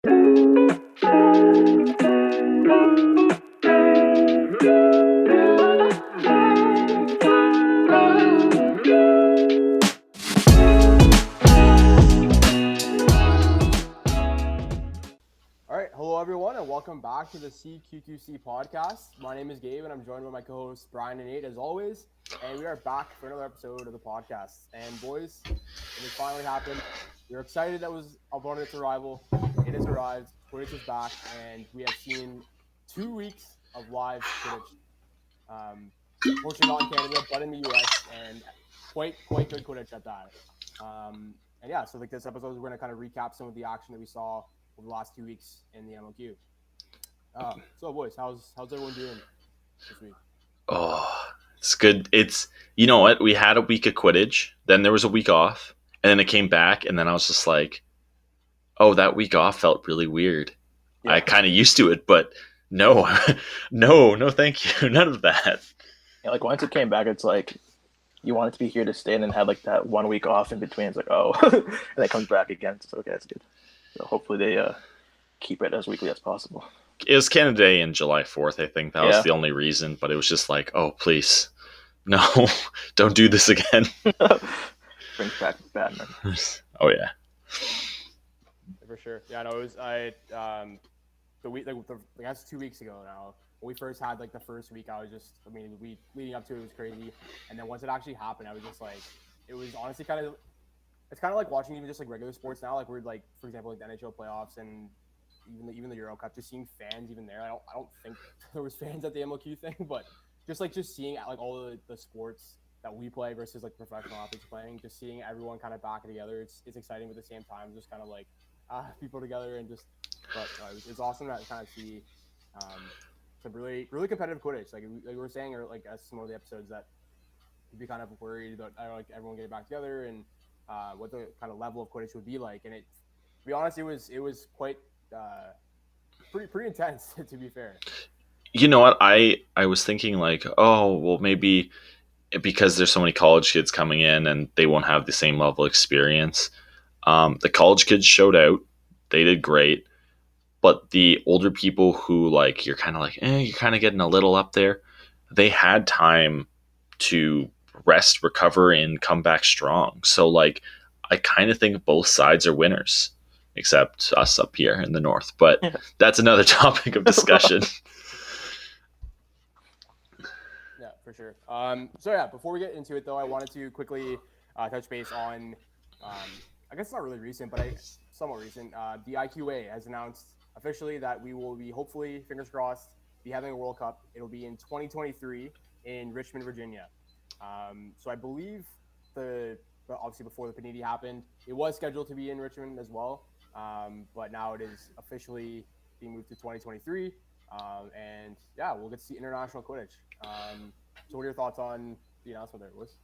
Everyone, and welcome back to the CQQC podcast. My name is Gabe, and I'm joined by my co-hosts Bryan and Nate, as always. And we are back for another episode of the podcast. And boys, it has finally happened. We're excited that was about its arrival. It has arrived. Quidditch is back, and we have seen 2 weeks of live Quidditch. Unfortunately, not in Canada, but in the US, and quite good Quidditch at that. And yeah, so like this episode, we're going to kind of recap some of the action that we saw over the last 2 weeks in the MLQ. So boys, how's everyone doing this week? Oh, it's good. It's, you know what? We had a week of Quidditch, then there was a week off, and then it came back, and then I was just like, oh, that week off felt really weird. Yeah. I kind of used to it, but no, thank you. None of that. Yeah, like once it came back, it's like you want it to be here to stay, and then have like that 1 week off in between. It's like, oh, and it comes back again. It's okay, that's good. So hopefully they keep it as weekly as possible. It was Canada Day in July 4th, I think. That was the only reason, but it was just like, oh, please, no, don't do this again. Brings back bad memories. Oh, yeah. For sure. Yeah, no, it was, the week, like that's 2 weeks ago now. When we first had like the first week, the week leading up to it was crazy. And then once it actually happened, I was just like, it was honestly it's kind of like watching even just like regular sports now. Like we're like, for example, like the NHL playoffs and even the Euro Cup, just seeing fans even there. I don't think there was fans at the MLQ thing, but just seeing like all the sports that we play versus like professional athletes playing, just seeing everyone kind of back together. It's exciting, but at the same time, just kind of like people together and just. But it's awesome to kind of see some really competitive Quidditch. Like we were saying, or like as some of the episodes that you'd be kind of worried about like everyone getting back together and what the kind of level of Quidditch would be like. And to be honest, it was quite pretty intense, to be fair. You know what? I was thinking like, oh, well, maybe because there's so many college kids coming in and they won't have the same level of experience. The college kids showed out. They did great. But the older people who like, you're kind of like, you're kind of getting a little up there. They had time to rest, recover, and come back strong. So like, I kind of think both sides are winners, except us up here in the north. But that's another topic of discussion. Yeah, for sure. So yeah, before we get into it though, I wanted to quickly touch base on, I guess it's not really recent, but somewhat recent. The IQA has announced officially that we will be, hopefully, fingers crossed, be having a World Cup. It'll be in 2023 in Richmond, Virginia. So I believe obviously before the Panini happened, it was scheduled to be in Richmond as well. But now it is officially being moved to 2023. And yeah, we'll get to see international Quidditch. So what are your thoughts on the announcement there, Lewis?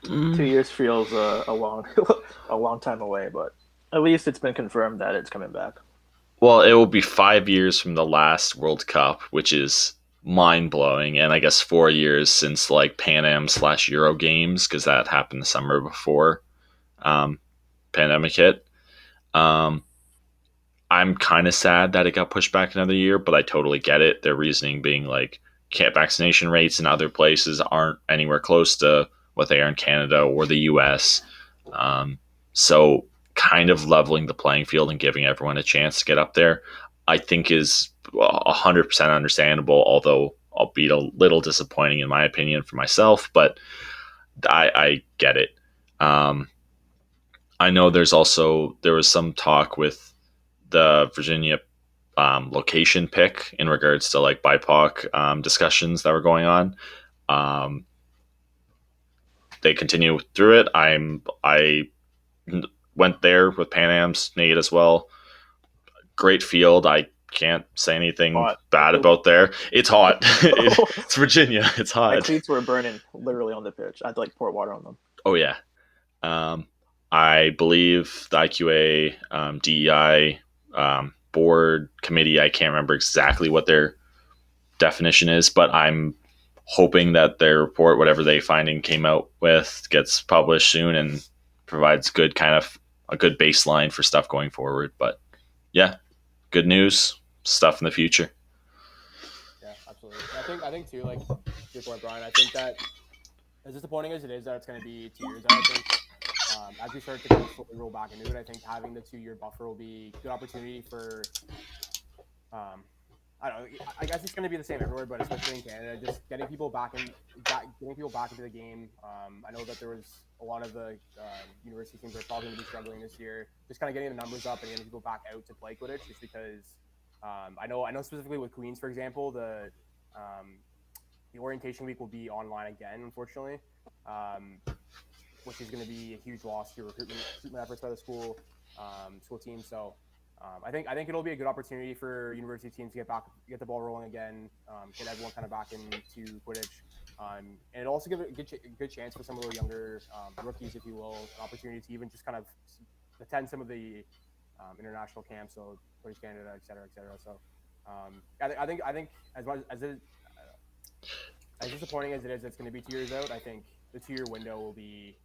2 years feels a long time away, but at least it's been confirmed that it's coming back. Well, it will be 5 years from the last World Cup, which is mind-blowing, and I guess 4 years since like Pan Am/Euro Games, because that happened the summer before pandemic hit. I'm kind of sad that it got pushed back another year, but I totally get it. Their reasoning being like vaccination rates in other places aren't anywhere close to what they are in Canada or the US. So kind of leveling the playing field and giving everyone a chance to get up there, I think is 100% understandable, although albeit a little disappointing in my opinion for myself, but I get it. I know there was some talk with the Virginia location pick in regards to like BIPOC discussions that were going on. They continue through it. I went there with Pan Am's, Nate as well. Great field. I can't say anything bad about there. It's hot. It's Virginia. It's hot. My cleats were burning literally on the pitch. I had to like pour water on them. Oh yeah. I believe the IQA, DEI, board committee, I can't remember exactly what their definition is, but I'm hoping that their report, whatever they finding came out with, gets published soon and provides good kind of a good baseline for stuff going forward. But yeah, good news, stuff in the future. Yeah, absolutely. I think too, like to your point, Brian. I think that as disappointing as it is that it's going to be 2 years out, I think as we start to kind of slowly roll back into it, I think having the 2-year buffer will be a good opportunity for I don't know. I guess it's going to be the same everywhere, but especially in Canada, just getting people back into the game. I know that there was a lot of the university teams are probably going to be struggling this year. Just kind of getting the numbers up and getting people back out to play Quidditch, just because I know specifically with Queens, for example, the orientation week will be online again, unfortunately, which is going to be a huge loss to recruitment efforts by the school team. So. I think it'll be a good opportunity for university teams to get the ball rolling again, get everyone kind of back into Quidditch, and it also give a good chance for some of the younger rookies, if you will, an opportunity to even just kind of attend some of the international camps, so Quidditch Canada, et cetera, et cetera. So I think as much as as disappointing as it is, it's going to be 2 years out. I think the 2-year window will be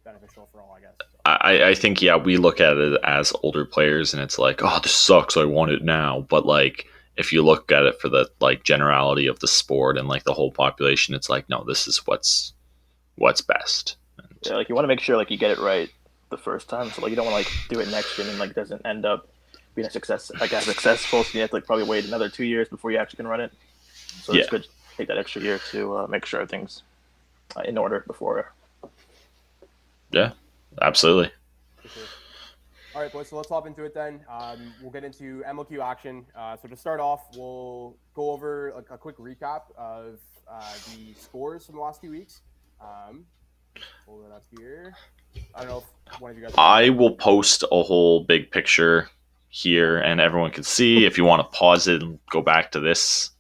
beneficial for all, I guess. So. I think, yeah, we look at it as older players and it's like, oh, this sucks, I want it now. But like, if you look at it for the like generality of the sport and like the whole population, it's like, no, this is what's best. Yeah, like you want to make sure like you get it right the first time, so like you don't want to like do it next year and like doesn't end up being a success, like as successful. So you have to like probably wait another 2 years before you actually can run it. So it's good to take that extra year to make sure everything's in order before. Yeah, absolutely. For sure. All right, boys, so let's hop into it then. We'll get into MLQ action. So to start off, we'll go over a quick recap of the scores from the last few weeks. Pull it up here. I don't know if one of you guys... I will post a whole big picture here and everyone can see. If you want to pause it and go back to this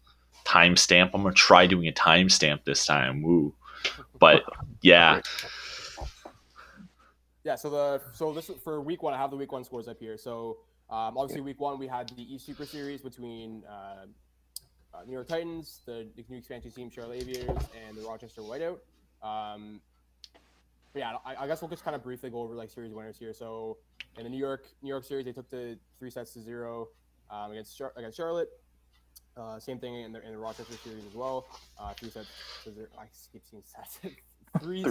timestamp, I'm going to try doing a timestamp this time. Woo. But yeah. Yeah, so this for week 1, I have the week 1 scores up here. So obviously week 1 we had the East Super Series between New York Titans, the new expansion team Charlotte Aviators, and the Rochester Whiteout. Yeah, I guess we'll just kind of briefly go over like series winners here. So in the New York series, they took the 3-0 against Charlotte. Same thing in the Rochester series as well. 3-0. I keep seeing sets. 3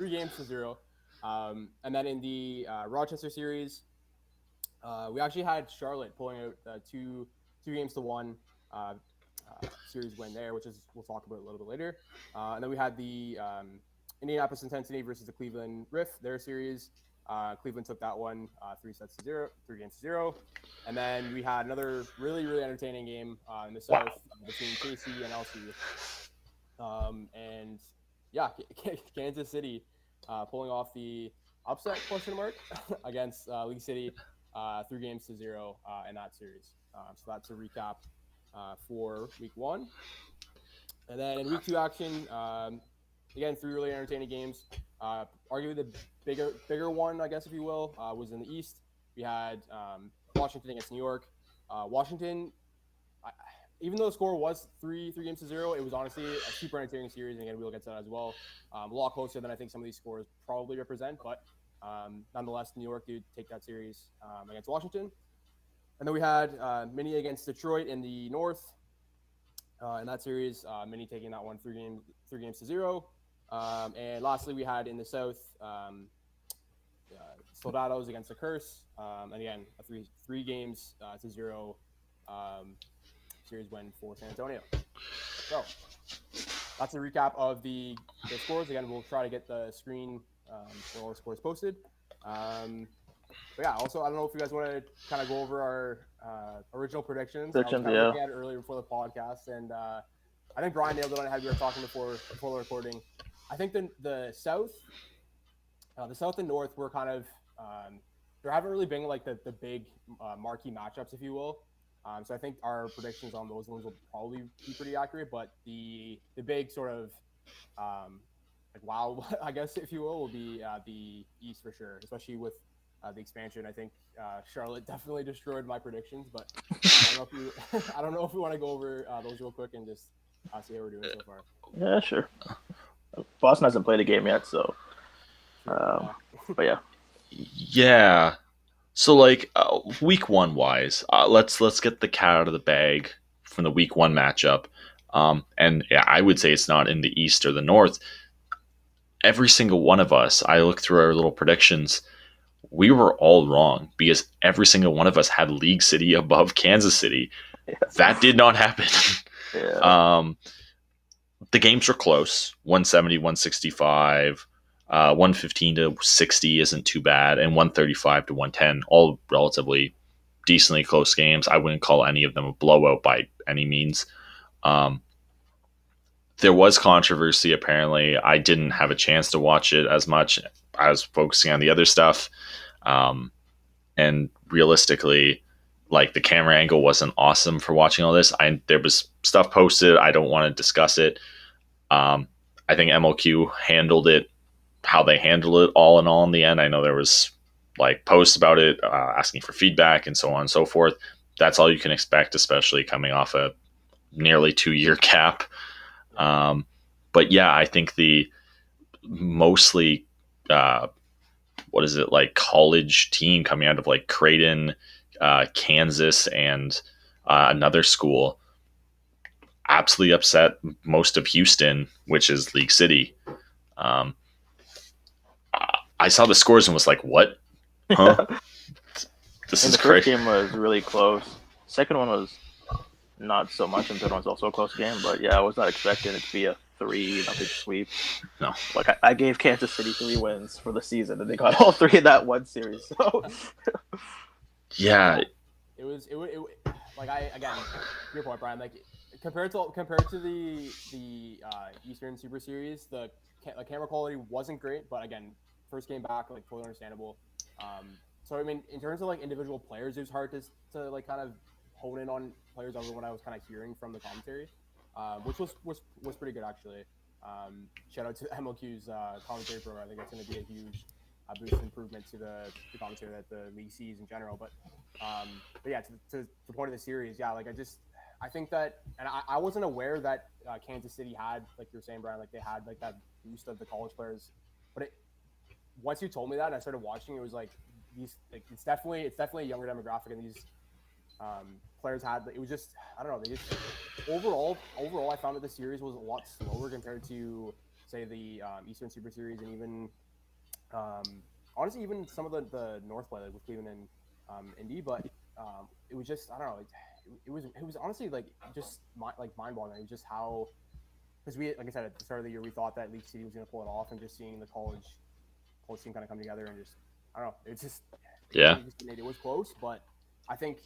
games to 0. And then in the Rochester series, we actually had Charlotte pulling out 2 games to 1 series win there, which is we'll talk about a little bit later. And then we had the Indianapolis Intensity versus the Cleveland Riff, their series. Cleveland took that one 3 games to 0. And then we had another really, really entertaining game in the South between KC and LC. And yeah, Kansas City pulling off the upset against League City 3 games to 0 in that series. So that's a recap for week 1. And then in week 2 action, again, 3 really entertaining games. Arguably the bigger one, I guess, if you will, was in the East. We had Washington against New York. Washington, even though the score was 3 games to 0, it was honestly a super entertaining series. And again, we'll get to that as well. A lot closer than I think some of these scores probably represent. But nonetheless, New York did take that series against Washington. And then we had Mini against Detroit in the North. In that series, Mini taking that one 3 games to 0. And lastly, we had in the South, Soldados against the Curse. And again, a 3 games to 0 series win for San Antonio. So that's a recap of the scores. Again, we'll try to get the screen for all the scores posted. But yeah, also, I don't know if you guys want to kind of go over our original predictions. I was kind of looking at it earlier before the podcast, and I think Bryan nailed it on how we were talking before the recording. I think the South and North were kind of there haven't really been like the big marquee matchups, if you will. So I think our predictions on those ones will probably be pretty accurate, but the big sort of like wow, I guess, if you will be the East for sure, especially with the expansion. I think Charlotte definitely destroyed my predictions, but I don't know if we want to go over those real quick and just see how we're doing so far. Yeah, sure. Boston hasn't played a game yet, so but yeah. Yeah. So like week one wise, let's get the cat out of the bag from the week one matchup. And yeah, I would say it's not in the East or the North. Every single one of us, I look through our little predictions, we were all wrong because every single one of us had League City above Kansas City. Yeah. That did not happen. Yeah. The games were close, 170, 165, 115 to 60 isn't too bad, and 135 to 110, all relatively decently close games. I wouldn't call any of them a blowout by any means. Um, there was controversy, apparently. I didn't have a chance to watch it as much. I was focusing on the other stuff. And realistically, like the camera angle wasn't awesome for watching all this. There was stuff posted. I don't want to discuss it. I think MLQ handled it how they handled it all in all in the end. I know there was like posts about it, asking for feedback and so on and so forth. That's all you can expect, especially coming off a nearly 2-year cap. But yeah, I think the mostly what is it, like college team coming out of like Creighton, Kansas, and another school absolutely upset most of Houston, which is League City. I saw the scores and was like, "What? Huh? This is the crazy." first game was really close. Second one was not so much, and third one's also a close game. But yeah, I was not expecting it to be a 3-0 sweep. No. Like I gave Kansas City 3 wins for the season, and they got all 3 in that one series. So Yeah. It was like again, your point, Bryan. Like compared to the Eastern Super Series, the camera quality wasn't great, but again, first game back, like fully understandable. So I mean, in terms of like individual players, it was hard to like kind of hone in on players other than what I was kind of hearing from the commentary, which was pretty good actually. Shout out to MLQ's commentary program. I think that's going to be a huge boost improvement to the commentary that the league sees in general. But yeah, to the point of the series, yeah, like I think that, and I wasn't aware that Kansas City had, like you were saying, Bryan, like they had like that boost of the college players. But once you told me that and I started watching, it was like these, like it's definitely a younger demographic, and these players had, it was just, I don't know, they just overall I found that the series was a lot slower compared to say the Eastern Super Series, and even honestly even some of the North play, like with Cleveland and Indy. But it was just, I don't know, it was honestly like just mind-boggling. It was just how, because we, like I said, at the start of the year, we thought that League City was going to pull it off, and just seeing the college team kind of come together and just, I don't know, it's just, Yeah. it was close. But I think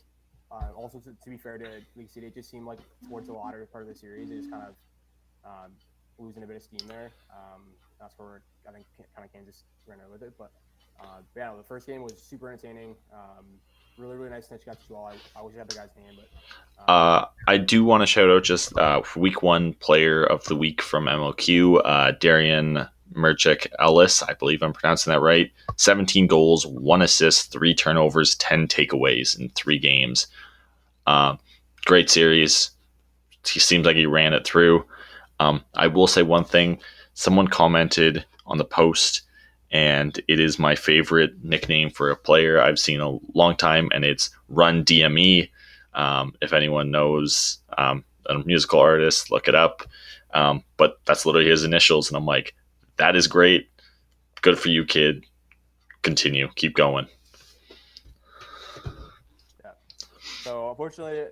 also to be fair to League City, it just seemed like towards the latter part of the series, they just kind of losing a bit of steam there. That's where I think kind of Kansas ran out with it. But yeah, no, the first game was super entertaining. Really nice snitch catch as well. I wish I had the guy's name, but I do want to shout out just week one player of the week from MLQ, Darian Merchik Ellis. I believe I'm pronouncing that right. 17 goals, 1 assist, 3 turnovers, 10 takeaways in 3 games. Great series. He seems like he ran it through. I will say one thing. Someone commented on the post, and it is my favorite nickname for a player I've seen a long time, and it's Run DME. If anyone knows a musical artist, look it up. But that's literally his initials, and I'm like, that is great. Good for you, kid. Continue. Keep going. yeah. So unfortunately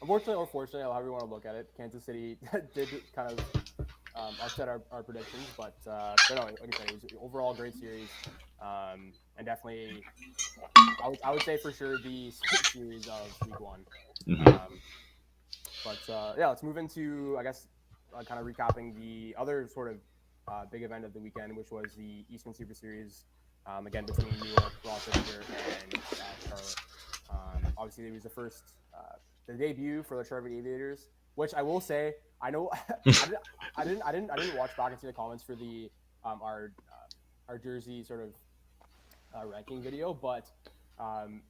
or fortunately, however you want to look at it, Kansas City did kind of upset our predictions. But no, like I said, it was overall a great series, and definitely I would say for sure the series of week one. Mm-hmm. But yeah, let's move into, I guess, kind of recapping the other sort of big event of the weekend, which was the Eastern Super Series, again between New York, Rochester, and Charlotte. Obviously, it was the debut for the Charlotte Aviators, which I will say, I know I didn't watch back and see the comments for the our jersey sort of ranking video, but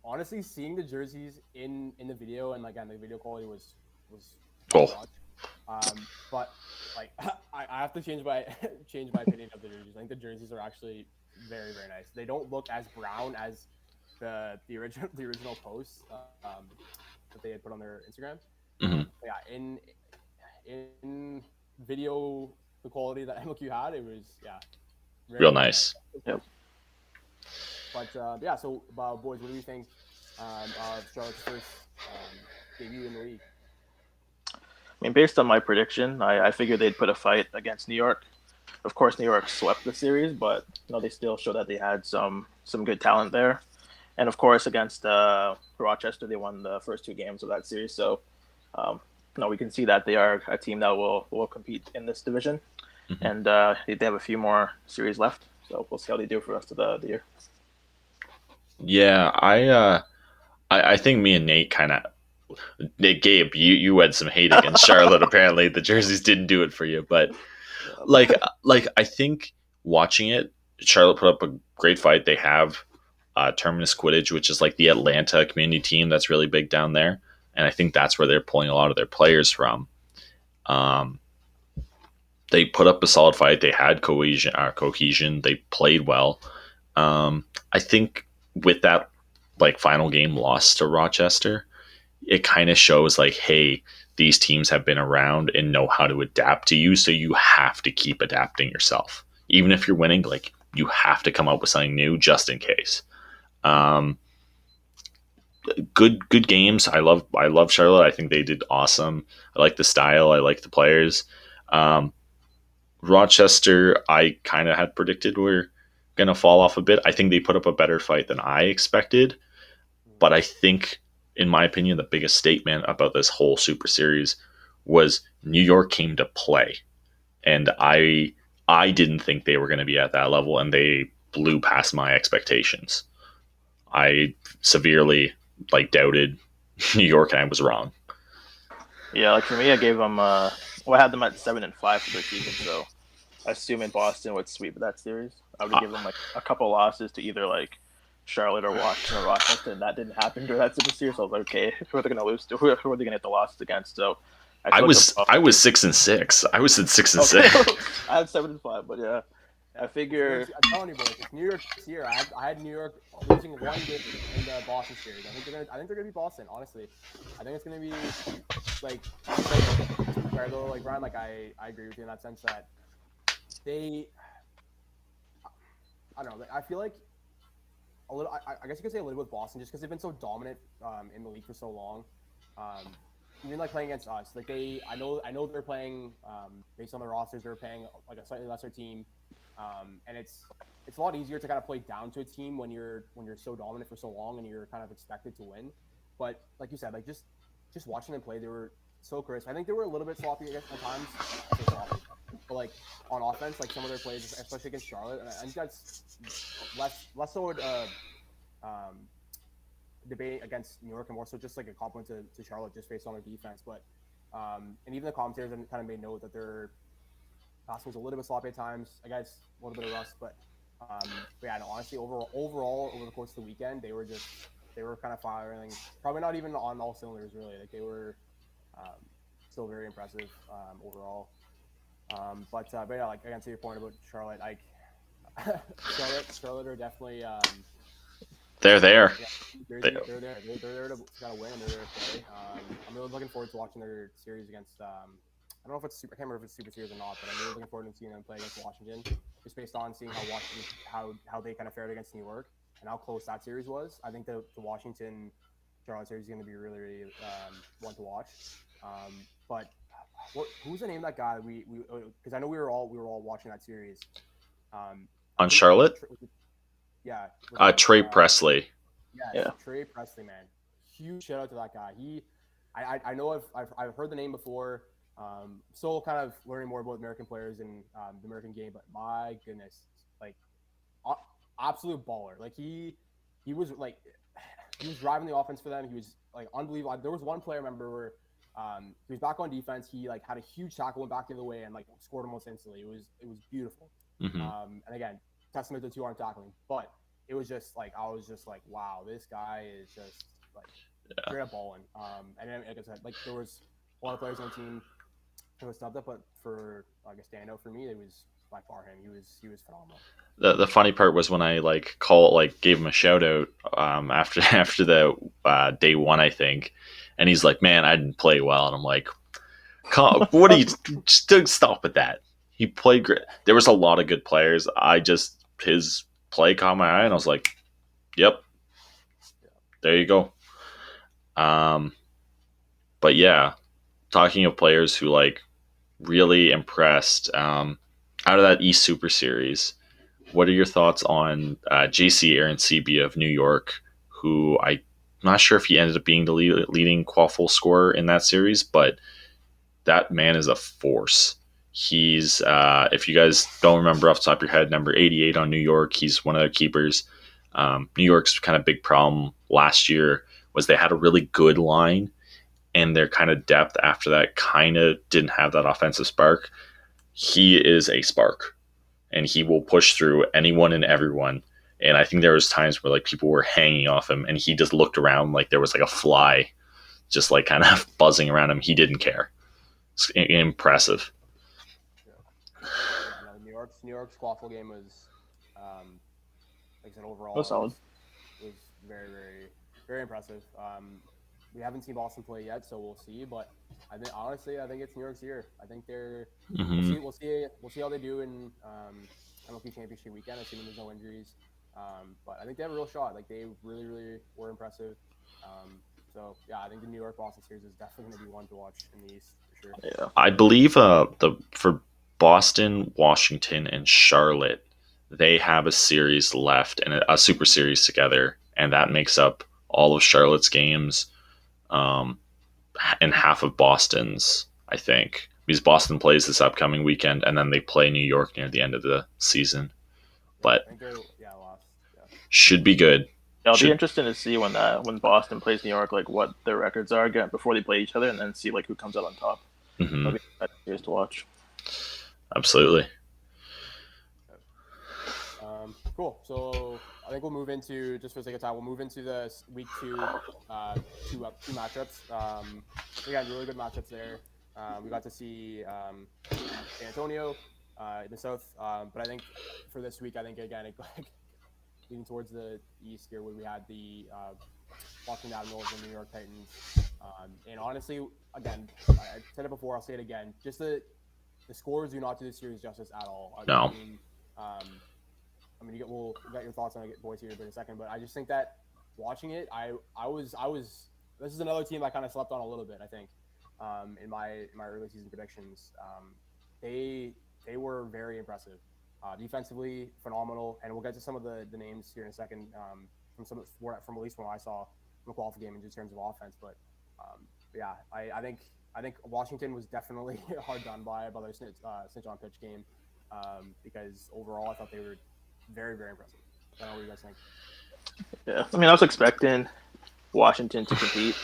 honestly, seeing the jerseys in the video, and again the video quality was Cool. but like I have to change my opinion of the jerseys. I think the jerseys are actually very very nice. They don't look as brown as the original posts that they had put on their Instagram. Yeah, in video, the quality that MLQ had, it was very, Real very nice. Yep. But yeah, so boys, what do we think of Charlotte's first debut in the league? I mean, based on my prediction, I figured they'd put a fight against New York. Of course, New York swept the series, but they still showed that they had some good talent there. And of course, against Rochester, they won the first 2 games of that series. So, we can see that they are a team that will compete in this division, and they have a few more series left. So we'll see how they do for the rest of the year. Yeah, I think me and Nate kind of. Gabe, you had some hate against Charlotte. Apparently, the jerseys didn't do it for you, but like I think watching it, Charlotte put up a great fight. They have Terminus Quidditch, which is like the Atlanta community team that's really big down there, and I think that's where they're pulling a lot of their players from. They put up a solid fight. They had cohesion. They played well. I think with that like final game loss to Rochester, it kind of shows like, hey, these teams have been around and know how to adapt to you, so you have to keep adapting yourself. Even if you're winning, like you have to come up with something new just in case. Good games. I love Charlotte. I think they did awesome. I like the style. I like the players. Rochester, I kind of had predicted were going to fall off a bit. I think they put up a better fight than I expected. But I think, in my opinion, the biggest statement about this whole Super Series was New York came to play. And I didn't think they were going to be at that level, and they blew past my expectations. I severely doubted New York, and I was wrong. Yeah, like for me, I gave them. I had them at 7-5 for their season. So, assuming Boston would sweep that series, I would give them like a couple losses to either like Charlotte or Washington or Rochester, and that didn't happen during that Super Series. So I was like, okay, who are they going to lose to? Who are they going to get the losses against? So I was 6-6. I was at 6-6. I had 7-5, but yeah, I figure. I'm telling you, boys, it's New York's year. I had New York losing 1 game in the Boston series. I think they're gonna be Boston. Honestly, I think it's gonna be like to be fair though, like Bryan, like I agree with you in that sense that they. I don't know. I feel like a little. I guess you could say a little bit with Boston just because they've been so dominant in the league for so long. Even like playing against us, like I know they're playing based on their rosters. They're playing like a slightly lesser team, and it's a lot easier to kind of play down to a team when you're so dominant for so long and you're kind of expected to win. But like you said, like just watching them play, they were so crisp. I think they were a little bit sloppy at times, but like on offense, like some of their plays, especially against Charlotte, and I think that's less so debate against New York and more so just like a compliment to Charlotte just based on their defense. But and even the commentators kind of made note that their passing was a little bit sloppy at times. I guess a little bit of rust, but yeah, no, honestly, overall over the course of the weekend, they were kind of firing. Probably not even on all cylinders really. Like they were still very impressive overall. But yeah, like again to your point about Charlotte, like Charlotte are definitely. They're there. Yeah, they're there. They're there to kind of win, and they're there to play. I'm really looking forward to watching their series against. I don't know if it's super. I can't remember if it's Super Series or not, but I'm really looking forward to seeing them play against Washington, just based on seeing how they kind of fared against New York and how close that series was. I think the Washington Charlotte series is going to be really really one to watch. But who's the name of that guy we because I know we were all watching that series. On Charlotte. Yeah. Trey Presley. Yes, Yeah. Trey Presley, man. Huge shout out to that guy. I know I've heard the name before. Still kind of learning more about American players and the American game, but my goodness, like absolute baller. Like he was driving the offense for them. He was like unbelievable. There was one player I remember where he was back on defense. He like had a huge tackle, went back the other way, and like scored almost instantly. It was beautiful. Mm-hmm. And again, testament to 2-arm tackling, but it was just like I was just like, wow, this guy is just like straight up balling. And then, like I said, like there was a lot of players on the team who was snubbed up, but for like a standout for me, it was by far him. He was phenomenal. The funny part was when I gave him a shout out after after the day one, I think, and he's like, "Man, I didn't play well," and I'm like, "What are you? Just stop at that." He played great. There was a lot of good players. His play caught my eye, and I was like, "Yep, there you go." But yeah, talking of players who really impressed out of that East Super Series. What are your thoughts on JC Aaron Sebia of New York, who I'm not sure if he ended up being the leading quaffle scorer in that series, but that man is a force. He's, if you guys don't remember off the top of your head, number 88 on New York. He's one of their keepers. New York's kind of big problem last year was they had a really good line, and their kind of depth after that kind of didn't have that offensive spark. He is a spark, and he will push through anyone and everyone. And I think there was times where people were hanging off him, and he just looked around like there was a fly, just kind of buzzing around him. He didn't care. It's impressive. Yeah, no, New York's quaffle game was, like I said, overall solid. Was very, very, very impressive. We haven't seen Boston play yet, so we'll see. But I think honestly, I think it's New York's year. I think they're we'll see how they do in MLQ Championship weekend, assuming there's no injuries. But I think they have a real shot. They really, really were impressive. So yeah, I think the New York Boston series is definitely going to be one to watch in the East for sure. Yeah, I believe for Boston, Washington, and Charlotte, they have a series left and a Super Series together, and that makes up all of Charlotte's games, and half of Boston's, I think, because Boston plays this upcoming weekend, and then they play New York near the end of the season. But I think they're lost. Yeah. Should be good. It'll be interesting to see when Boston plays New York, what their records are again before they play each other, and then see who comes out on top. Mm-hmm. That'll be a series to watch. Absolutely. Cool. So I think we'll move into, just for the sake of time, we'll move into the week two matchups. Again, really good matchups there. We got to see San Antonio in the South, but I think for this week, I think again, leaning towards the East here, where we had the Washington Admirals and New York Titans. And honestly, again, I said it before, I'll say it again. Just the scores do not do the series justice at all. No. We'll get your thoughts on it, boys, here in a second. But I just think that watching it, I was. This is another team I kind of slept on a little bit. I think in my early season predictions, they were very impressive. Defensively, phenomenal, and we'll get to some of the names here in a second from at least when I saw the qualifying game in terms of offense. But yeah, I think Washington was definitely hard done by their snitch on pitch game, because overall I thought they were very, very impressive. I don't know what you guys think. Yeah, I was expecting Washington to compete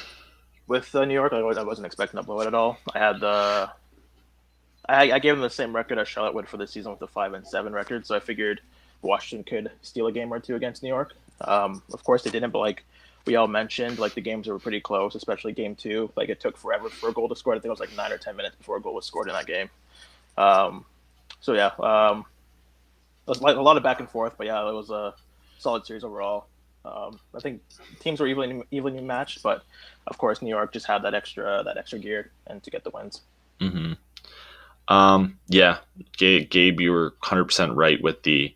with New York. I wasn't expecting a blowout at all. I gave them the same record as Charlotte would for the season with a 5-7 record, so I figured Washington could steal a game or two against New York. Of course they didn't, but we all mentioned, the games were pretty close, especially game two. It took forever for a goal to score. I think it was 9 or 10 minutes before a goal was scored in that game. So yeah, it was a lot of back and forth, but yeah, it was a solid series overall. I think teams were evenly matched, but of course New York just had that extra gear and to get the wins. Mm-hmm. Yeah, Gabe, you were 100% right with the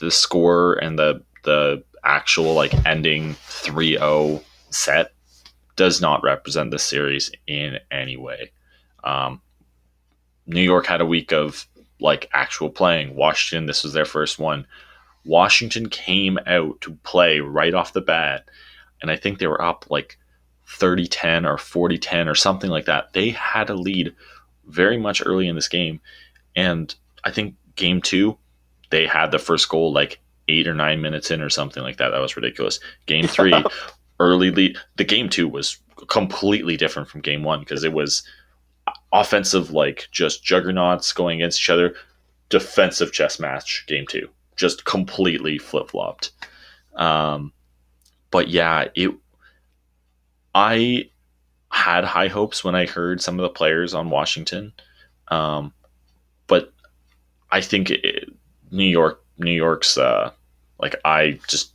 score, and the actual ending 3-0 set does not represent the series in any way. New York had a week of actual playing. Washington, this was their first one. Washington came out to play right off the bat, and I think they were up 30-10 or 40-10 or something like that. They had a lead very much early in this game, and I think game two, they had the first goal 8 or 9 minutes in or something like that. That was ridiculous. Game three, early lead. The game two was completely different from game one because it was offensive, just juggernauts going against each other. Defensive chess match, game two. Just completely flip-flopped. But yeah, I had high hopes when I heard some of the players on Washington. But I think New York's like I just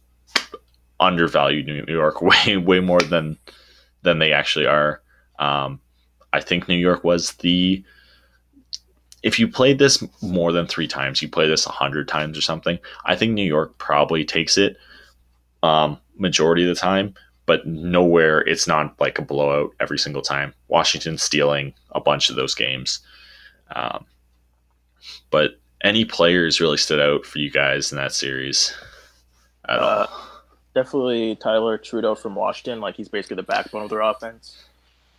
undervalued New York way more than they actually are. I think New York was the if you played this more than 3 times, you play this 100 times or something. I think New York probably takes it majority of the time, but nowhere it's not like a blowout every single time. Washington stealing a bunch of those games. Um, but any players really stood out for you guys in that series at all? Definitely Tyler Trudeau from Washington. Like he's basically the backbone of their offense,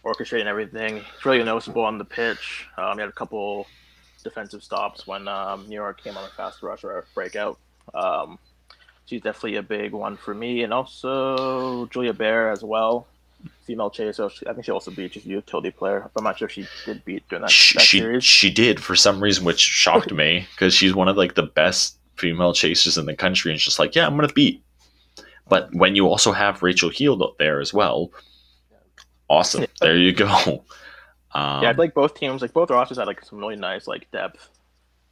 orchestrating everything. He's really noticeable on the pitch. He had a couple defensive stops when New York came on a fast rush or a breakout. She's definitely a big one for me, and also Julia Bear as well, female chaser. I think she also beat a utility player. But I'm not sure if she did beat during that series. She did for some reason, which shocked me because she's one of like the best female chasers in the country, and it's just like, yeah, I'm gonna beat. But when you also have Rachel Heald up there as well, awesome. There you go. Yeah, I like both teams, like both rosters had like some really nice like depth.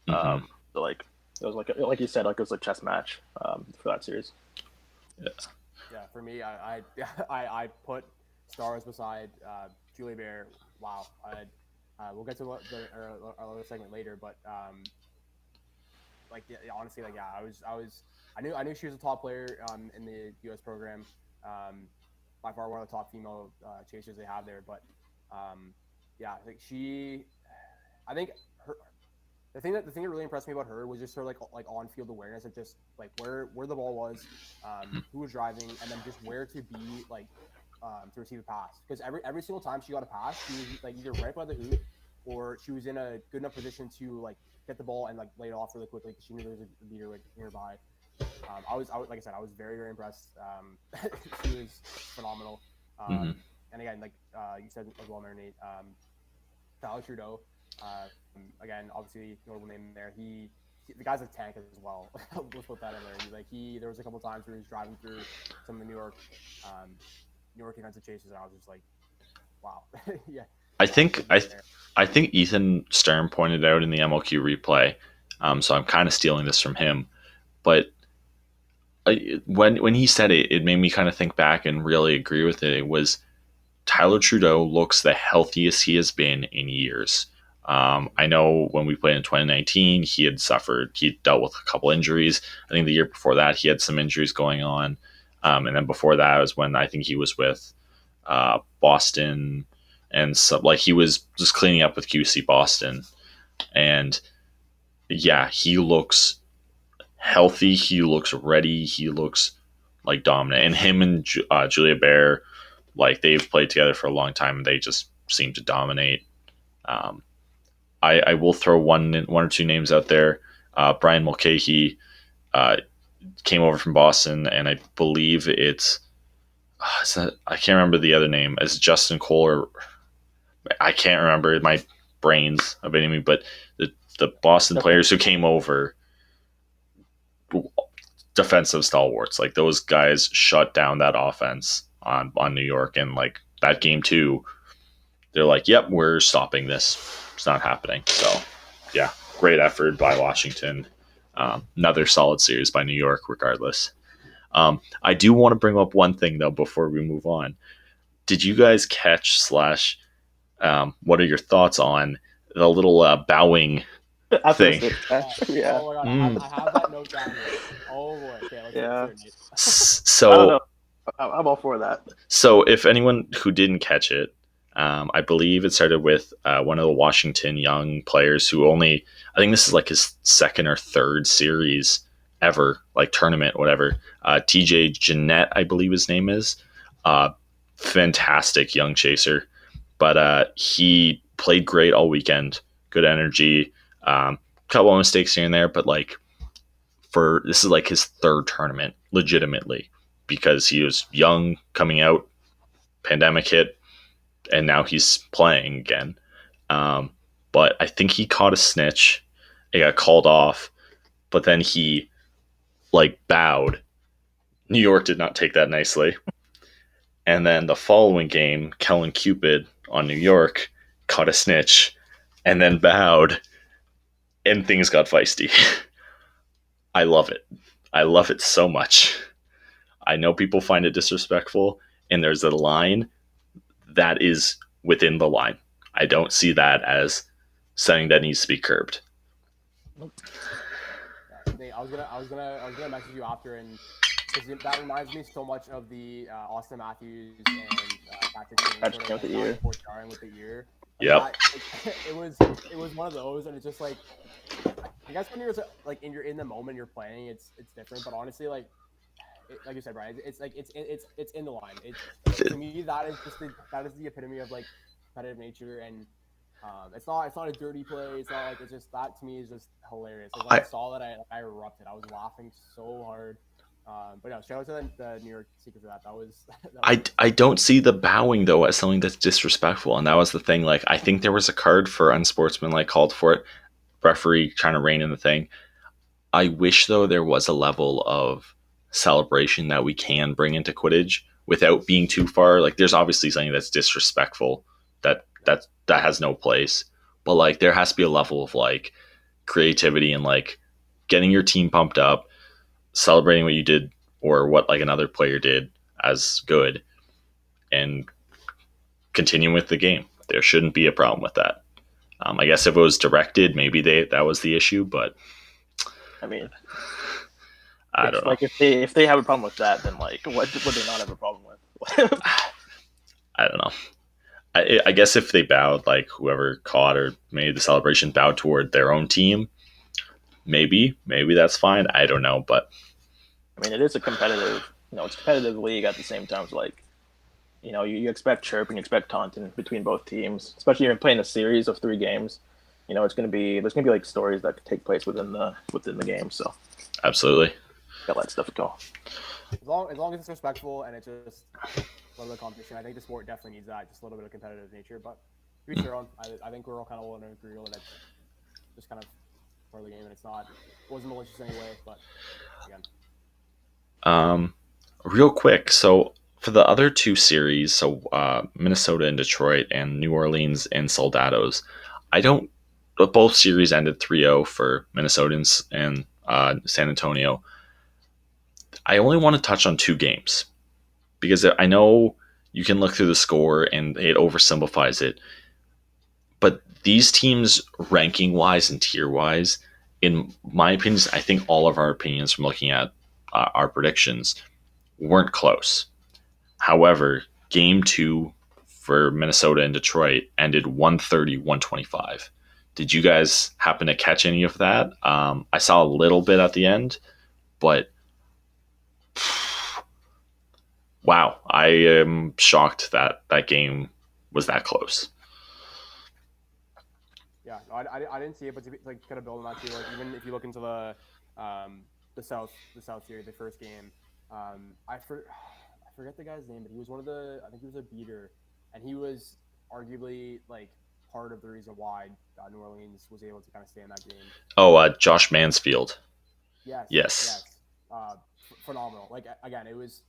Mm-hmm. So, like it was like you said, like it was a chess match for that series. Yeah, for me, I put stars beside Julie Bear. Wow, we'll get to our other segment later, but like yeah, honestly, like yeah, I knew she was a top player in the U.S. program. By far one of the top female chasers they have there, but yeah, like I think her. The thing that really impressed me about her was just her like on field awareness of just like where the ball was, who was driving, and then just where to be like to receive a pass. Because every single time she got a pass, she was like either right by the hoop or she was in a good enough position to like get the ball and like lay it off really quickly because she knew there was a leader like nearby. I was like I said, I was very impressed. She was phenomenal. And again, like you said as well, Nate, Tyler Trudeau. Again, obviously notable name there. The guy's a tank as well. Let's put that in there. There was a couple times where he was driving through some of the New York defensive chases, and I was just like, wow, yeah. I think Ethan Stern pointed out in the MLQ replay. So I'm kind of stealing this from him, but when he said it, it made me kind of think back and really agree with it. It was Tyler Trudeau looks the healthiest he has been in years. I know when we played in 2019, he dealt with a couple injuries. I think the year before that, he had some injuries going on. And then before that was when I think he was with Boston, and so like he was just cleaning up with QC Boston. And yeah, he looks healthy. He looks ready. He looks like dominant. And him and Julia Bear, like they've played together for a long time, and they just seem to dominate. I will throw one or two names out there. Bryan Mulcahy came over from Boston, and I believe it's I can't remember the other name as Justin Cole, or I can't remember. My brain's abetting me, but the Boston players who came over, defensive stalwarts, like those guys shut down that offense on New York, and like that game too, they're like, yep, we're stopping this. It's not happening. So yeah, great effort by Washington. Another solid series by New York, regardless. I do want to bring up one thing though before we move on. Did you guys catch / what are your thoughts on the little bowing thing? Yeah. Oh my god, I have that note down here. Oh boy. Okay, let's hear it. So I don't know. I'm all for that. So if anyone who didn't catch it, I believe it started with one of the Washington young players who I think this is like his second or third series ever, like tournament, whatever. TJ Jeanette, I believe his name is. Fantastic young chaser. But he played great all weekend. Good energy. Couple of mistakes here and there, but like this is like his third tournament, legitimately, because he was young coming out, pandemic hit, and now he's playing again. But I think he caught a snitch. It got called off, but then he like bowed. New York did not take that nicely. And then the following game, Kellen Cupid on New York caught a snitch and then bowed. and things got feisty. I love it. I love it so much. I know people find it disrespectful, and there's a line that is within the line. I don't see that as something that needs to be curbed. Nate, I was gonna message you after, and because that reminds me so much of the Austin Matthews and Patrick Kane sort of with the back ear. and forth jarring with the ear. Yep. It was one of those, and it's just like, I guess when you're like in the moment you're playing, it's different. But honestly, like you said, Bryan, it's like it's in the line. To me, that is the epitome of like competitive nature, and it's not a dirty play. It's not like, it's just, that to me is just hilarious. Like when I saw that, I erupted. I was laughing so hard. But no, shout out to the New York Secret for that. That was I don't see the bowing though as something that's disrespectful, and that was the thing. Like, I think there was a card for unsportsmanlike called for it. Referee trying to rein in the thing. I wish though there was a level of celebration that we can bring into Quidditch without being too far. Like, there's obviously something that's disrespectful that has no place, but like there has to be a level of like creativity and like getting your team pumped up, celebrating what you did or what like another player did as good, and continuing with the game. There shouldn't be a problem with that. I guess if it was directed, maybe that was the issue, but I mean, I don't know. Like if they have a problem with that, then like what would they not have a problem with? I don't know. I guess if they bowed, like whoever caught or made the celebration bowed toward their own team, maybe that's fine. I don't know, but I mean, it is a competitive, it's a competitive league at the same time. So like, you expect chirping, you expect taunting between both teams, especially if you're playing a series of 3 games. There's gonna be like stories that could take place within the game. So absolutely, gotta let stuff go. As long as it's respectful and it's just a little bit of competition, I think the sport definitely needs that, just a little bit of competitive nature. But to each their own. I think we're all kind of willing to agree that it's just kind of part of the game, and it wasn't malicious anyway. But again, real quick. So for the other 2 series, so Minnesota and Detroit and New Orleans and Soldados, both series ended 3-0 for Minnesotans and San Antonio. I only want to touch on 2 games because I know you can look through the score and it oversimplifies it. But these teams, ranking wise and tier wise, in my opinions, I think all of our opinions from looking at our predictions weren't close. However, game 2 for Minnesota and Detroit ended 130-125. Did you guys happen to catch any of that? I saw a little bit at the end, but wow, I am shocked that game was that close. Yeah, I didn't see it, but to kind of build on that too, like even if you look into the South series, the first game, I forget the guy's name, but he was I think he was a beater, and he was arguably like part of the reason why New Orleans was able to kind of stay in that game. Oh, Josh Mansfield. Yes. Phenomenal. Like again, it was.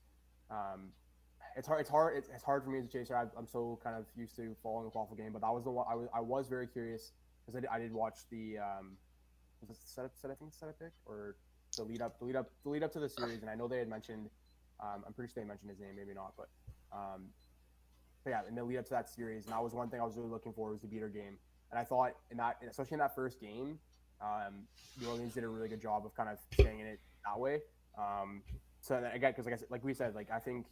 It's hard for me as a chaser. I'm so kind of used to following the quaffle game, but that was the one I was very curious because I did watch the was it setup pick or the lead up to the series, and I know they had mentioned I'm pretty sure they mentioned his name, maybe not, but yeah, in the lead up to that series, and that was one thing I was really looking for was the beater game, and I thought especially in that first game, New Orleans did a really good job of kind of staying in it that way. So again, because like we said, like I think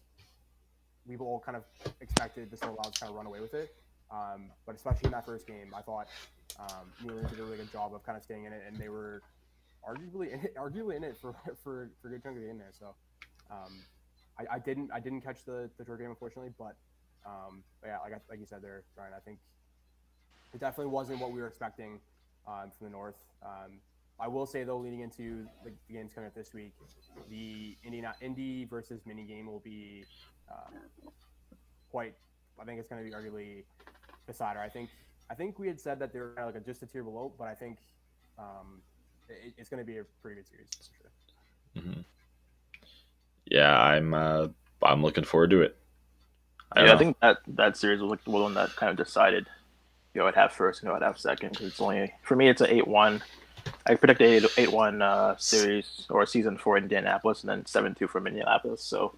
we've all kind of expected the Soldados to kind of run away with it. But especially in that first game, I thought New Orleans did a really good job of kind of staying in it, and they were arguably in it for a good chunk of the game there. So I didn't catch the Detroit game, unfortunately, but yeah, like you said there, Bryan, I think it definitely wasn't what we were expecting from the North. I will say though, leading into the games coming up this week, the Indy versus mini game will be quite. I think it's going to be arguably decider. I think we had said that they were kind of like just a tier below, but I think it's going to be a pretty good series for sure. Mm-hmm. Yeah, I'm looking forward to it. I think that series was like the one that kind of decided, I'd have first and I'd have second. Because it's only for me, it's an 8-1. I predict a 8-1 series or season for Indianapolis, and then 7-2 from Indianapolis. So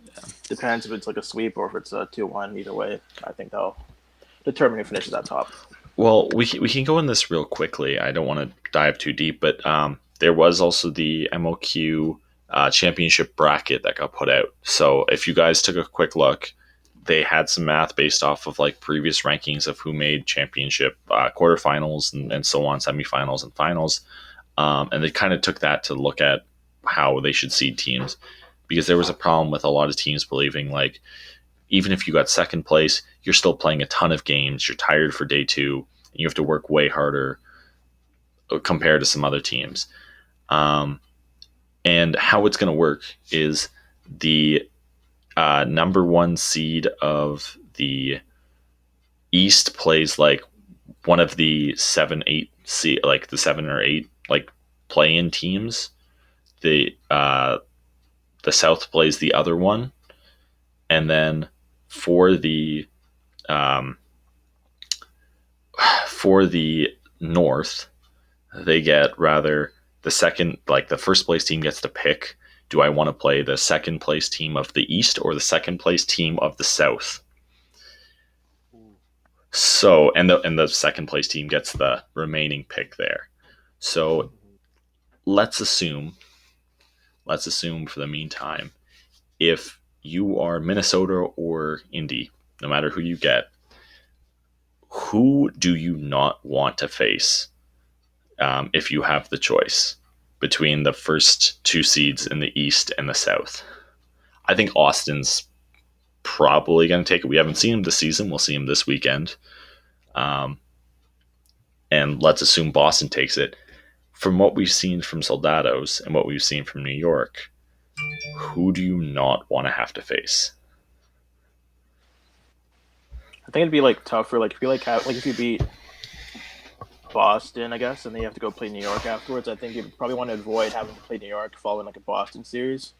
depends if it's like a sweep or if it's a 2-1. Either way, I think that'll determine who finishes at top. Well, we can go in this real quickly. I don't want to dive too deep, but there was also the MLQ championship bracket that got put out. So if you guys took a quick look, they had some math based off of like previous rankings of who made championship quarterfinals and so on, semifinals and finals. And they kind of took that to look at how they should seed teams, because there was a problem with a lot of teams believing like even if you got second place, you're still playing a ton of games. You're tired for day two. And you have to work way harder compared to some other teams. And how it's going to work is the number one seed of the East plays like one of the 7-8 like the 7 or 8 like play-in teams. The South plays the other one, and then for the North, they get rather the second, like the first place team gets to pick. Do I want to play the second place team of the East or the second place team of the South? So, and the second place team gets the remaining pick there. So, let's assume for the meantime, if you are Minnesota or Indy, no matter who you get, who do you not want to face if you have the choice between the first two seeds in the East and the South? I think Austin's probably going to take it. We haven't seen him this season. We'll see him this weekend. And let's assume Boston takes it. From what we've seen from Soldados and what we've seen from New York, who do you not want to have to face? I think it'd be like tougher. Like if you if you beat Boston, I guess, and then you have to go play New York afterwards. I think you'd probably want to avoid having to play New York following like a Boston series,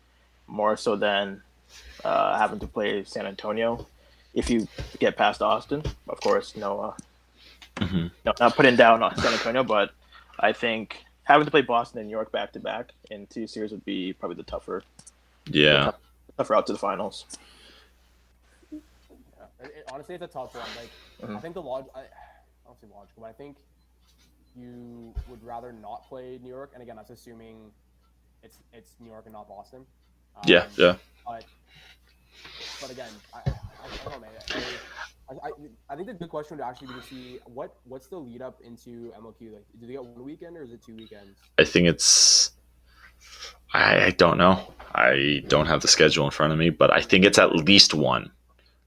more so than having to play San Antonio. If you get past Austin, of course, no, not putting down San Antonio, but I think having to play Boston and New York back to back in two series would be probably the tougher route to the finals. Honestly, it's a tough one. Like, I think I don't say logical, but I think you would rather not play New York. And again, that's assuming it's New York and not Boston. Yeah. But again, I don't know, man. I think the good question would actually be to see what's the lead up into MLQ. Like, do they get one weekend or is it 2 weekends? I think it's. I don't know. I don't have the schedule in front of me, but I think it's at least one.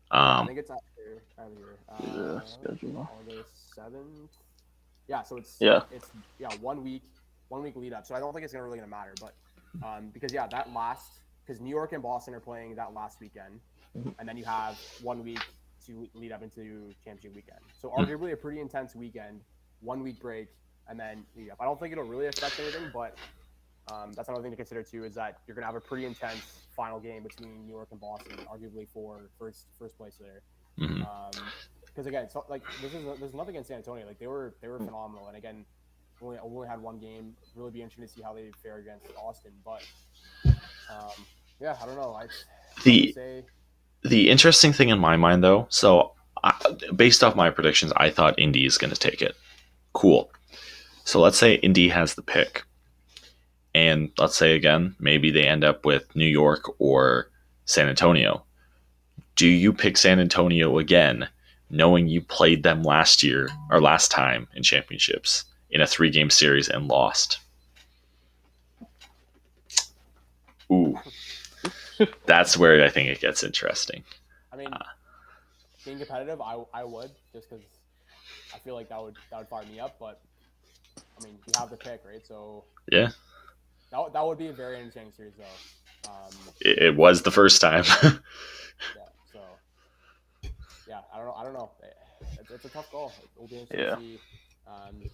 I think it's out here. Schedule. August 7th. Yeah, so it's 1 week lead up. So I don't think it's really gonna matter, but because New York and Boston are playing that last weekend, and then you have 1 week to lead up into championship weekend. So arguably a pretty intense weekend, 1 week break, and then lead up. I don't think it'll really affect anything, but that's another thing to consider too, is that you're gonna have a pretty intense final game between New York and Boston, arguably for first place there. Because again, so like there's nothing against San Antonio. Like they were phenomenal, and again, only had one game. Really be interesting to see how they fare against Austin, but yeah, I don't know. The interesting thing in my mind, though, so based off my predictions, I thought Indy is going to take it. Cool. So let's say Indy has the pick. And let's say, again, maybe they end up with New York or San Antonio. Do you pick San Antonio again, knowing you played them last time in championships in a 3-game series and lost? Ooh. That's where I think it gets interesting. I mean, being competitive, I would, just because I feel like that would fire me up. But I mean, you have the pick, right? So yeah, that would be a very entertaining series, though. It was the first time. Yeah. So yeah, I don't know. It's a tough call. It will be interesting to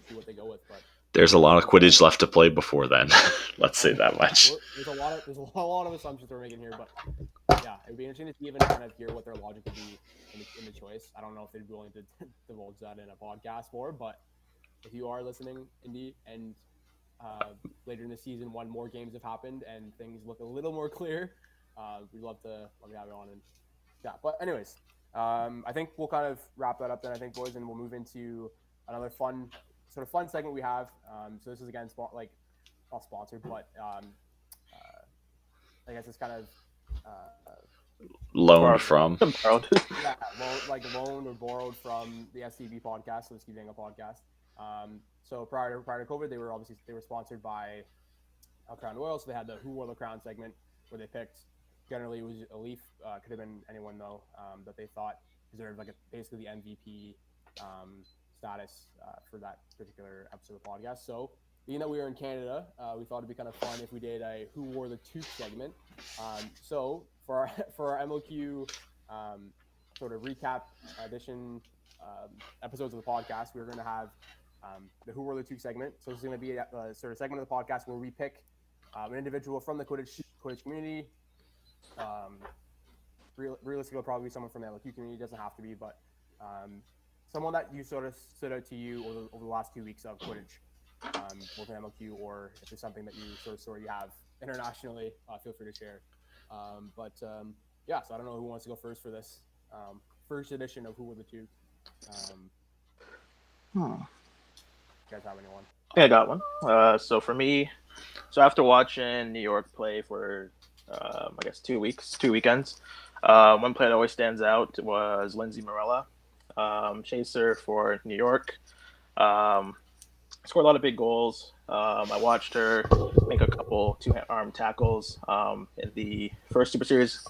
see what they go with, but. There's a lot of Quidditch left to play before then. Let's say that much. There's a lot of assumptions we're making here, but yeah, it would be interesting to even kind of hear what their logic would be in the choice. I don't know if they'd be willing to divulge that in a podcast but if you are listening, Indy, and later in the season when more games have happened and things look a little more clear, we'd love to have you on. And yeah, but anyways, I think we'll kind of wrap that up then, I think, boys, and we'll move into another fun segment we have. So this is again not sponsored, but I guess it's kind of Loaned from. Borrowed. yeah, loaned or borrowed from the SCB podcast, so the Ski Bingo podcast. So prior to COVID, they were sponsored by Crown Royal, so they had the Who Wore the Crown segment where they picked. Generally, it was a Leaf. Could have been anyone though that they thought deserved basically the MVP status for that particular episode of the podcast. So being that we were in Canada, we thought it'd be kind of fun if we did a Who Wore the Toque segment. So for our MLQ sort of recap edition episodes of the podcast, we're going to have the Who Wore the Toque segment. So this is going to be a sort of segment of the podcast where we pick an individual from the Quidditch community. Realistically, it'll probably be someone from the MLQ community. It doesn't have to be, but someone that you sort of stood out to you over the last 2 weeks of Quidditch, both in MLQ or if there's something that you you have internationally, feel free to share. Yeah, so I don't know who wants to go first for this first edition of Who Were the Two. You guys have anyone? Yeah, I got one. So for me, after watching New York play for I guess 2 weekends, one player that always stands out was Lindsay Morella, chaser for New York. Scored a lot of big goals. I watched her make a couple two-arm tackles in the first Super Series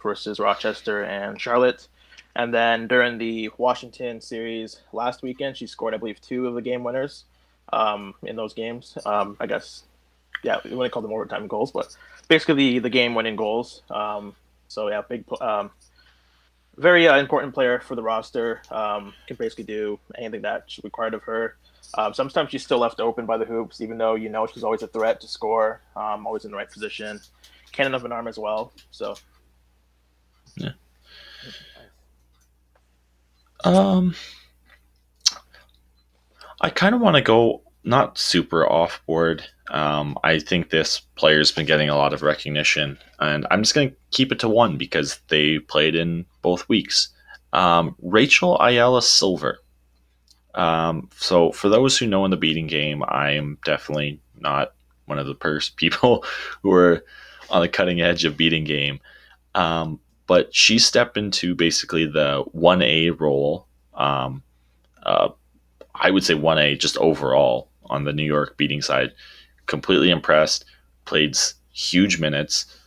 versus Rochester and Charlotte. And then during the Washington series last weekend, she scored, I believe, 2 of the game winners in those games. I guess, yeah, we wouldn't call them overtime goals, but basically the game-winning goals. So, yeah, very important player for the roster. Can basically do anything that's required of her. Sometimes she's still left open by the hoops, even though she's always a threat to score, always in the right position. Cannon of an arm as well. So, yeah. I kind of want to go not super off board. I think this player's been getting a lot of recognition, and I'm just going to keep it to one because they played in both weeks. Rachel Ayala Silver. So for those who know in the beating game, I'm definitely not one of the people who are on the cutting edge of beating game. But she stepped into basically the 1A role. I would say 1A just overall on the New York beating side. Completely impressed. Played huge minutes.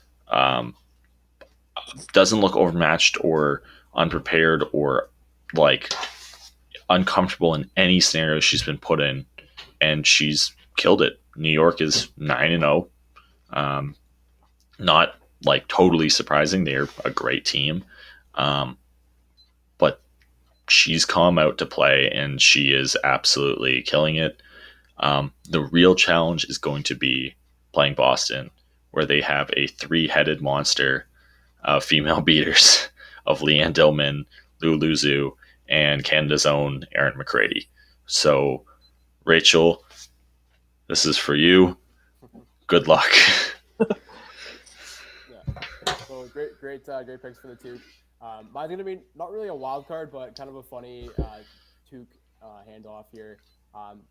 Doesn't look overmatched or unprepared or uncomfortable in any scenario she's been put in, and she's killed it. New York is 9-0. Not totally surprising. They're a great team. But she's come out to play and she is absolutely killing it. The real challenge is going to be playing Boston, where they have a 3-headed monster of female beaters of Leanne Dillman, Lou Luzu, and Canada's own Erin McCready. So, Rachel, this is for you. Good luck. Yeah. So great picks for the Toque. Mine's gonna be not really a wild card, but kind of a funny Toque handoff here.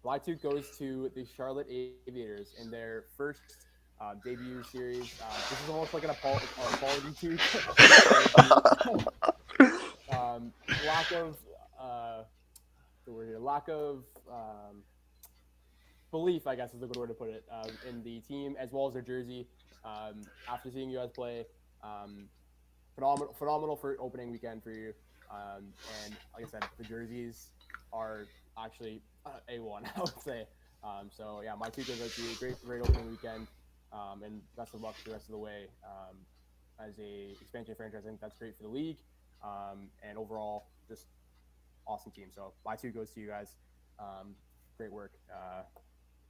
My Toque goes to the Charlotte Aviators in their first debut series. This is almost like an apology lack of belief, I guess is the good word to put it, in the team as well as their jersey. After seeing you guys play, phenomenal for opening weekend for you. And like I said, the jerseys are actually A1, I would say. So yeah, my Toque goes out to you. Great opening weekend. And best of luck the rest of the way. As a expansion franchise, I think that's great for the league. And overall, just awesome team. So my Toque goes to you guys. Great work,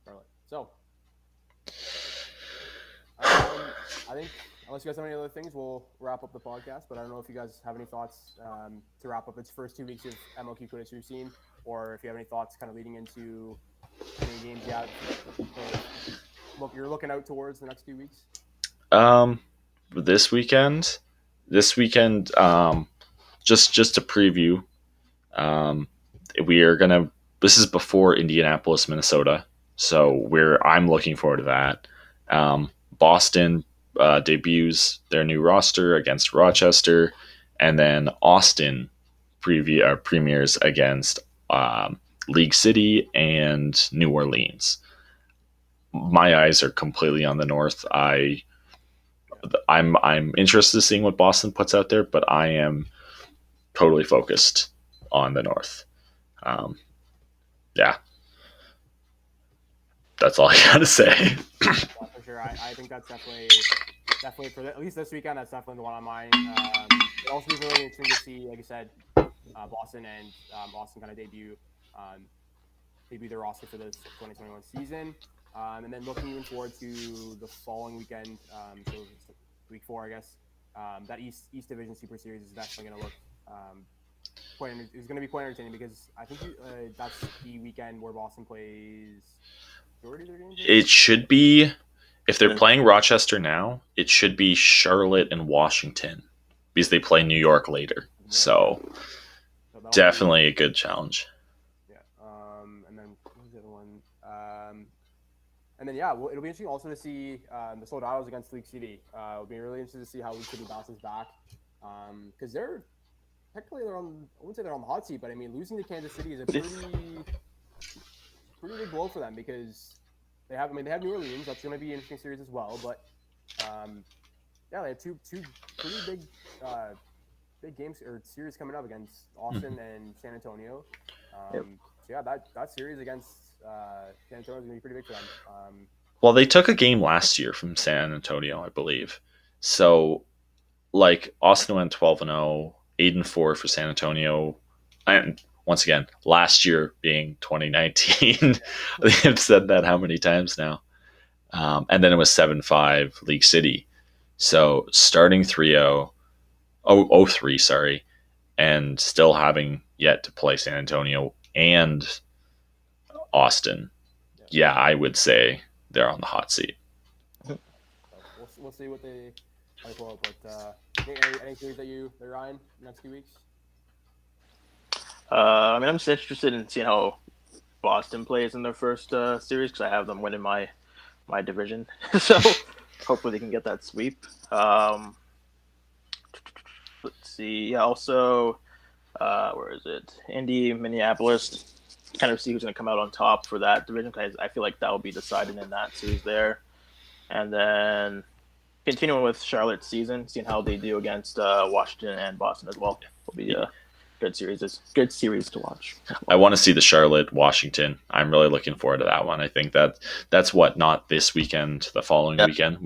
Charlotte. So I think unless you guys have any other things, we'll wrap up the podcast. But I don't know if you guys have any thoughts to wrap up its first 2 weeks of MLQ Quidditch we've seen. or if you have any thoughts kind of leading into any games you have, you're looking out towards the next few weeks. This weekend, just to preview, we are gonna. This is before Indianapolis, Minnesota, so I'm looking forward to that. Boston debuts their new roster against Rochester, and then Austin premieres against League City and New Orleans. My eyes are completely on the North. I'm interested in seeing what Boston puts out there, but I am totally focused on the North. Yeah, that's all I gotta say. Yeah, for sure, I think that's definitely for at least this weekend. That's definitely the one on mine. It also be really interesting to see, like I said, Boston and Austin kind of debut their roster for this 2021 season. And then looking even forward to the following weekend, so week 4, I guess. That East Division Super Series is definitely going to look it's going to be quite entertaining because I think that's the weekend where Boston plays majority of their games. It should be, if they're playing Rochester now, it should be Charlotte and Washington because they play New York later. So definitely a good challenge. Yeah. And then what was the other one? And then it'll be interesting also to see the Soldados against League City. It'll be really interesting to see how League City bounces back because they're on. I wouldn't say they're on the hot seat, but I mean losing to Kansas City is a pretty big blow for them because they have New Orleans. That's going to be an interesting series as well. But they have two pretty big games or series coming up against Austin and San Antonio. So that series against San Antonio is going to be pretty big for them. Well, they took a game last year from San Antonio, I believe. So, like, Austin went 12-0, 8-4 for San Antonio. And once again, last year being 2019. They've said that how many times now? And then it was 7-5 League City. So, starting 3-0, 0-3, sorry, and still having yet to play San Antonio and Austin. Yeah, I would say they're on the hot seat. We'll see what they like. Well, but any series that Ryan next few weeks? I'm just interested in seeing how Boston plays in their first series because I have them winning my division. So hopefully they can get that sweep. Let's see. Yeah. Also, where is it? Indy, Minneapolis. Kind of see who's going to come out on top for that division because I feel like that will be decided in that series there. And then continuing with Charlotte's season, seeing how they do against Washington and Boston as well. Will be good series to watch. I want to see the Charlotte-Washington. I'm really looking forward to that one. I think that's not this weekend, the following weekend.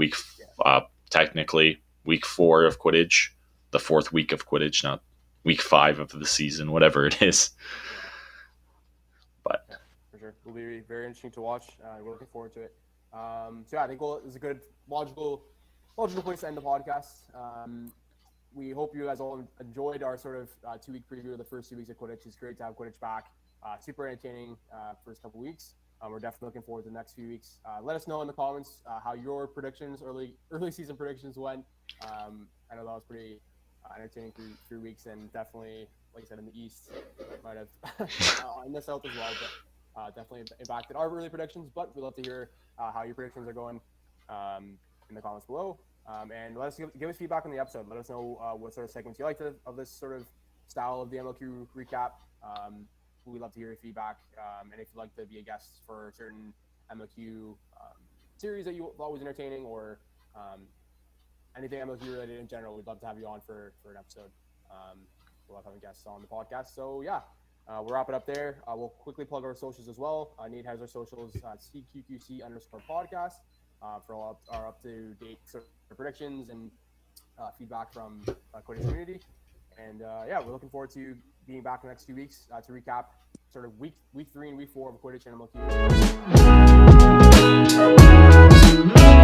Technically week 4 of Quidditch, the 4th week of Quidditch, not week 5 of the season, whatever it is. But for sure, it'll be very interesting to watch. We're looking forward to it. So I think it's a good logical place to end the podcast. We hope you guys all enjoyed our sort of 2-week preview of the first 2 weeks of Quidditch. It's great to have Quidditch back. Super entertaining first couple weeks. We're definitely looking forward to the next few weeks. Let us know in the comments how your predictions, early season predictions went. I know that was pretty entertaining through weeks, and definitely, like I said, in the East, might have in the South as well, but definitely impacted our early predictions. But we'd love to hear how your predictions are going in the comments below. And let us give us feedback on the episode. Let us know what sort of segments you liked of this sort of style of the MLQ recap. We'd love to hear your feedback. And if you'd like to be a guest for a certain MLQ series that you thought was entertaining or anything MLQ related in general, we'd love to have you on for an episode. We'll have guests on the podcast. So we'll wrap it up there. We'll quickly plug our socials as well. Nate has our socials CQQC_podcast for all our up-to-date sort of predictions and feedback from Quidditch community. And we're looking forward to being back in the next few weeks to recap sort of week 3 and week 4 of Quidditch and MLQ.